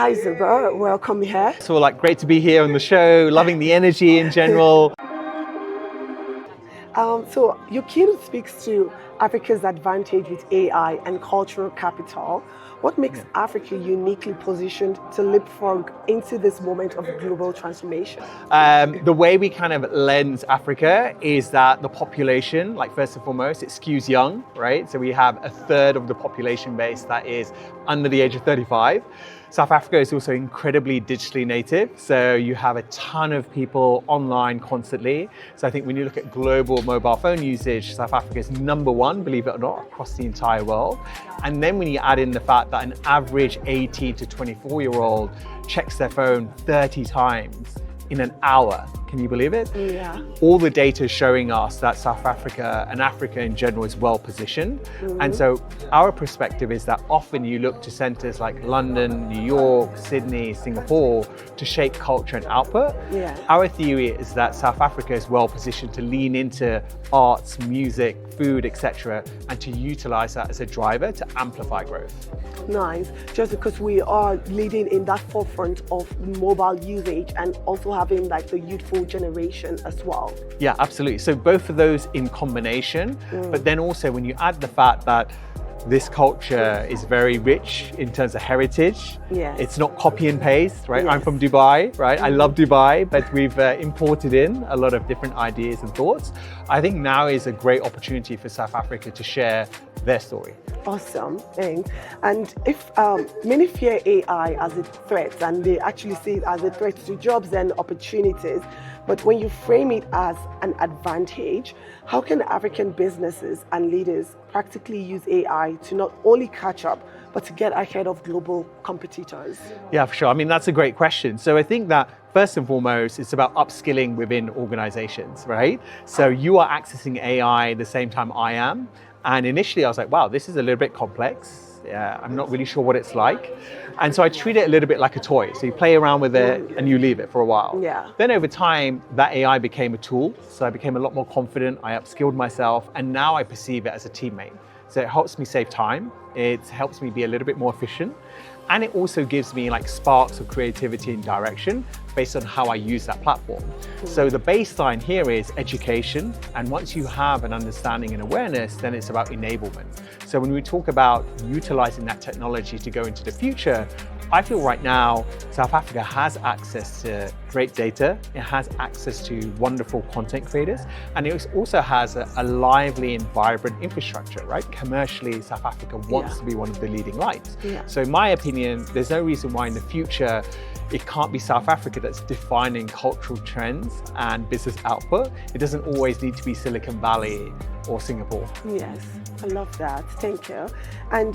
Hi Zubair, welcome here. So great to be here on the show, loving the energy in general. So your keynote speaks to Africa's advantage with AI and cultural capital. What makes Africa uniquely positioned to leapfrog into this moment of global transformation? The way we kind of lens Africa is that the population, first and foremost, it skews young, right? So we have a third of the population base that is under the age of 35. South Africa is also incredibly digitally native. So you have a ton of people online constantly. So I think when you look at global mobile phone usage, South Africa is number one, believe it or not, across the entire world. And then when you add in the fact that an average 18 to 24-year-old checks their phone 30 times in an hour. Can you believe it? Yeah. All the data is showing us that South Africa and Africa in general is well positioned. And so our perspective is that often you look to centers like London, New York, Sydney, Singapore to shape culture and output. Yeah. Our theory is that South Africa is well positioned to lean into arts, music, food, etc., and to utilize that as a driver to amplify growth. Nice. Just because we are leading in that forefront of mobile usage and also having the youthful generation as well. Yeah, absolutely. So both of those in combination, but then also when you add the fact that this culture is very rich in terms of heritage. Yes. It's not copy and paste, right? Yes. I'm from Dubai, right? I love Dubai, but we've imported in a lot of different ideas and thoughts. I think now is a great opportunity for South Africa to share their story. Awesome, thanks. And if many fear AI as a threat, and they actually see it as a threat to jobs and opportunities, but when you frame it as an advantage, how can African businesses and leaders practically use AI to not only catch up, but to get ahead of global competitors? Yeah, for sure. I mean, that's a great question. So I think that first and foremost, it's about upskilling within organizations, right? So you are accessing AI the same time I am. And initially I was like, wow, this is a little bit complex. Yeah, I'm not really sure what it's like. And so I treat it a little bit like a toy. So you play around with it and you leave it for a while. Yeah. Then over time, that AI became a tool. So I became a lot more confident. I upskilled myself. And now I perceive it as a teammate. So it helps me save time. It helps me be a little bit more efficient. And it also gives me sparks of creativity and direction based on how I use that platform. So the baseline here is education. And once you have an understanding and awareness, then it's about enablement. So when we talk about utilizing that technology to go into the future, I feel right now, South Africa has access to great data. It has access to wonderful content creators. And it also has a lively and vibrant infrastructure, right? Commercially, South Africa wants to be one of the leading lights. Yeah. So in my opinion, there's no reason why in the future, it can't be South Africa that's defining cultural trends and business output. It doesn't always need to be Silicon Valley or Singapore. Yes, I love that. Thank you. And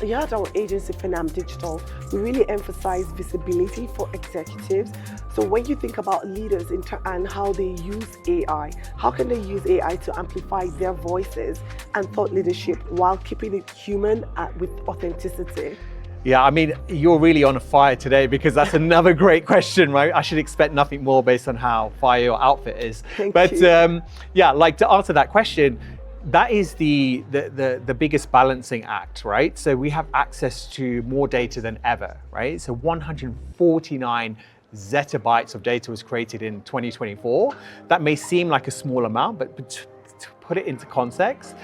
here at our agency, Fenam Digital, we really emphasize visibility for executives. So when you think about leaders and how they use AI, how can they use AI to amplify their voices and thought leadership while keeping it human with authenticity? Yeah, I mean, you're really on fire today because that's another great question, right? I should expect nothing more based on how fire your outfit is. Thank but you. Yeah, to answer that question, that is the biggest balancing act, right? So we have access to more data than ever, right? So 149 zettabytes of data was created in 2024. That may seem like a small amount, but to put it into context,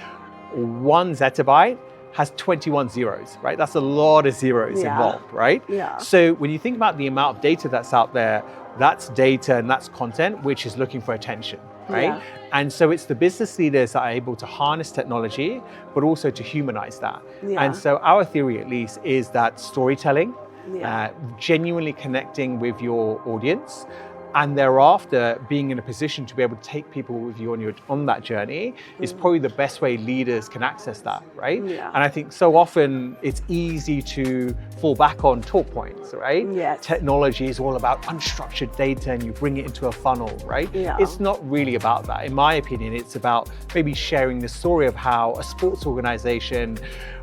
1 zettabyte has 21 zeros, right? That's a lot of zeros involved, right? Yeah. So when you think about the amount of data that's out there, that's data and that's content which is looking for attention, right? Yeah. And so it's the business leaders that are able to harness technology, but also to humanize that. Yeah. And so our theory, at least, is that storytelling, Yeah. genuinely connecting with your audience, and thereafter being in a position to be able to take people with you on that journey is probably the best way leaders can access that, right? Yeah. And I think so often it's easy to fall back on talk points, right? Yes. Technology is all about unstructured data and you bring it into a funnel, right? Yeah. It's not really about that. In my opinion, it's about maybe sharing the story of how a sports organization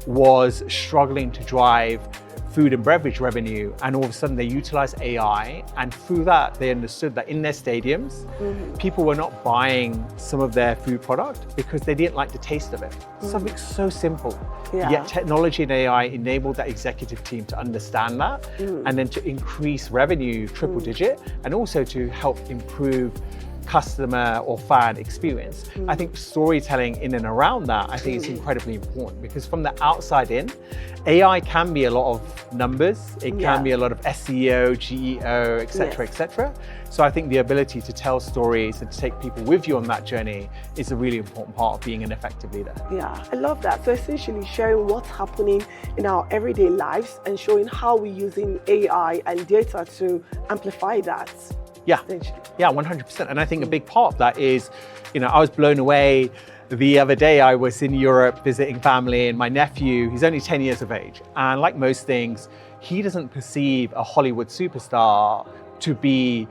was struggling to drive food and beverage revenue, and all of a sudden they utilized AI, and through that they understood that in their stadiums, people were not buying some of their food product because they didn't like the taste of it. Something so simple. Yet technology and AI enabled that executive team to understand that and then to increase revenue triple digit, and also to help improve customer or fan experience. I think storytelling in and around that, I think is incredibly important, because from the outside in, AI can be a lot of numbers, it can be a lot of SEO, GEO, etc., etc. So I think the ability to tell stories and to take people with you on that journey is a really important part of being an effective leader. Yeah, I love that. So essentially sharing what's happening in our everyday lives and showing how we're using AI and data to amplify that. Yeah, 100%. And I think a big part of that is, I was blown away. The other day I was in Europe visiting family, and my nephew, he's only 10 years of age. And like most things, he doesn't perceive a Hollywood superstar to be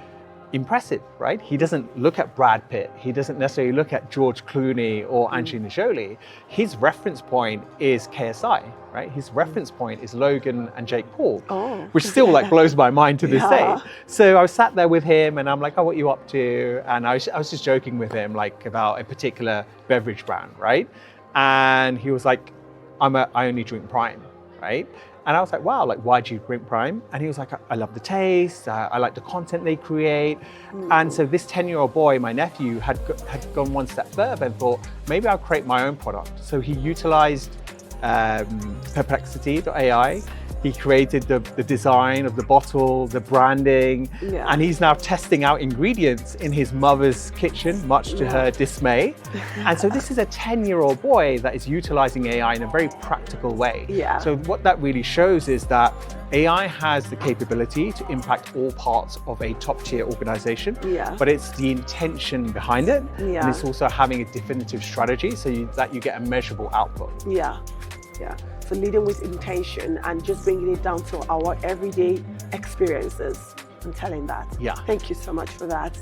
impressive, right? He doesn't look at Brad Pitt. He doesn't necessarily look at George Clooney or Angelina Jolie. His reference point is KSI, right? His reference point is Logan and Jake Paul, which still blows my mind to this day. So I was sat there with him and I'm like, oh, what are you up to? And I was just joking with him about a particular beverage brand, right? And he was like, I only drink Prime, right? And I was like, wow, why do you drink Prime? And he was like, I love the taste, I like the content they create. And so this 10-year-old boy, my nephew, had gone one step further and thought, maybe I'll create my own product. So he utilized Perplexity.ai. He created the design of the bottle, the branding, and he's now testing out ingredients in his mother's kitchen, much to her dismay. And so this is a 10-year-old boy that is utilizing AI in a very practical way. So what that really shows is that AI has the capability to impact all parts of a top-tier organization, but it's the intention behind it, and it's also having a definitive strategy so that you get a measurable output. So leading with intention and just bringing it down to our everyday experiences and telling that. Thank you so much for that.